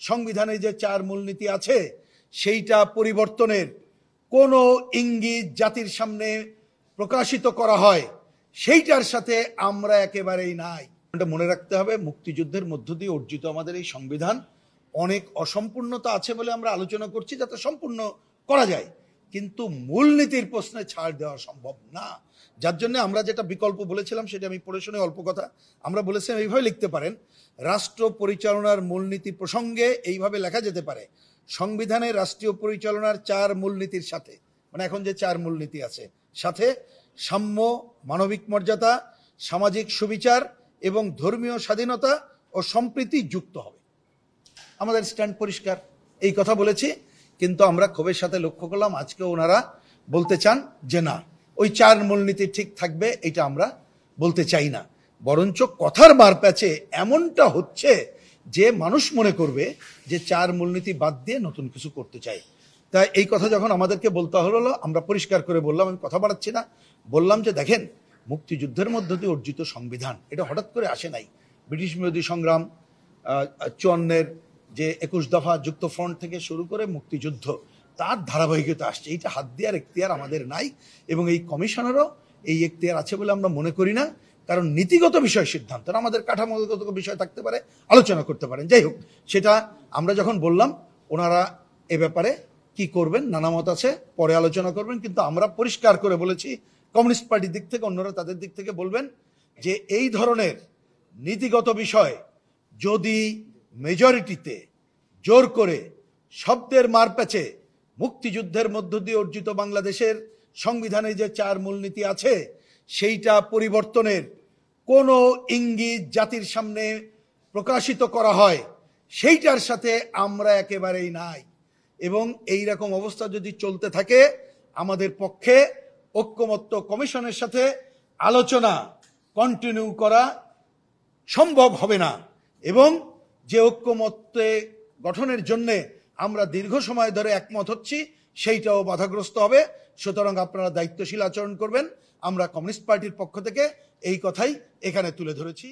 সংবিধানে যে 4 মূলনীতি আছে সেইটা পরিবর্তনের কোনো ইঙ্গিত জাতির সামনে প্রকাশিত করা হয়, সেইটার সাথে আমরা একেবারেই নাই। এটা মনে রাখতে হবে, মুক্তিযুদ্ধের মধ্য দিয়ে অর্জিত আমাদের এই সংবিধান অনেক অসম্পূর্ণতা আছে বলে আমরা আলোচনা করছি, যাতে সম্পূর্ণ করা যায়, কিন্তু মূলনীতির প্রশ্নে ছাড় দেওয়া সম্ভব না। যার জন্য আমরা যেটা বিকল্প বলেছিলাম সেটা আমি পড়ে শুনে অল্প কথা, আমরা বলেছিলাম এইভাবে লিখতে পারেন, রাষ্ট্র পরিচালনার মূলনীতি প্রসঙ্গে এইভাবে লেখা যেতে পারে, সংবিধানে রাষ্ট্রীয় পরিচালনার 4 মূলনীতির সাথে, মানে এখন যে 4 মূলনীতি আছে, সাথে সাম্য, মানবিক মর্যাদা, সামাজিক সুবিচার এবং ধর্মীয় স্বাধীনতা ও সম্প্রীতি যুক্ত হবে। আমাদের স্ট্যান্ড পরিষ্কার, এই কথা বলেছি। কিন্তু আমরা ক্ষোভের সাথে লক্ষ্য করলাম আজকে ওনারা বলতে চান যে না, ওই 4 মূলনীতি ঠিক থাকবে, এটা আমরা বলতে চাই না। বরঞ্চ কথার মার প্যাচে এমনটা হচ্ছে যে মানুষ মনে করবে যে 4 মূলনীতি বাদ দিয়ে নতুন কিছু করতে চাই। তাই এই কথা যখন আমাদেরকে বলতে হলো, আমরা পরিষ্কার করে বললাম, আমি কথা বাড়াচ্ছি না, বললাম যে দেখেন, মুক্তিযুদ্ধের মধ্য দিয়ে অর্জিত সংবিধান এটা হঠাৎ করে আসে নাই। ব্রিটিশ বিরোধী সংগ্রাম, 54-এর যে 21 দফা যুক্ত ফ্রন্ট থেকে শুরু করে মুক্তিযুদ্ধ, তার ধারাবাহিকতা আসছে। এইটা হাত দেওয়ার এখতিয়ার আমাদের নাই, এবং এই কমিশনেরও এই এখতিয়ার আছে বলে আমরা মনে করি না। কারণ নীতিগত বিষয় সিদ্ধান্ত, আমাদের কাঠামোগত বিষয় থাকতে পারে, আলোচনা করতে পারেন, যাই হোক, সেটা আমরা যখন বললাম ওনারা এ ব্যাপারে কি করবেন নানা মত আছে, পরে আলোচনা করবেন। কিন্তু আমরা পরিষ্কার করে বলেছি, কমিউনিস্ট পার্টির দিক থেকে, অন্যরা তাদের দিক থেকে বলবেন যে এই ধরনের নীতিগত বিষয় যদি মেজরিটিতে জোর করে শব্দের মারপ্যাচে মুক্তিযুদ্ধের মধ্য দিয়ে অর্জিত বাংলাদেশের সংবিধানে যে 4 মূলনীতি আছে সেইটা পরিবর্তনের কোনো ইঙ্গিত জাতির সামনে প্রকাশিত করা হয়, সেইটার সাথে আমরা একেবারেই নাই। এবং এই রকম অবস্থা যদি চলতে থাকে, আমাদের পক্ষে ঐক্যমত্য কমিশনের সাথে আলোচনা কন্টিনিউ করা সম্ভব হবে না। এবং যে ঐক্যমত্যে গঠনের জন্য আমরা দীর্ঘ সময় ধরে একমত হচ্ছি, সেইটাও বাধাগ্রস্ত হবে। সুতরাং আপনারা দায়িত্বশীল আচরণ করবেন। আমরা কমিউনিস্ট পার্টির পক্ষ থেকে এই কথাই এখানে তুলে ধরেছি।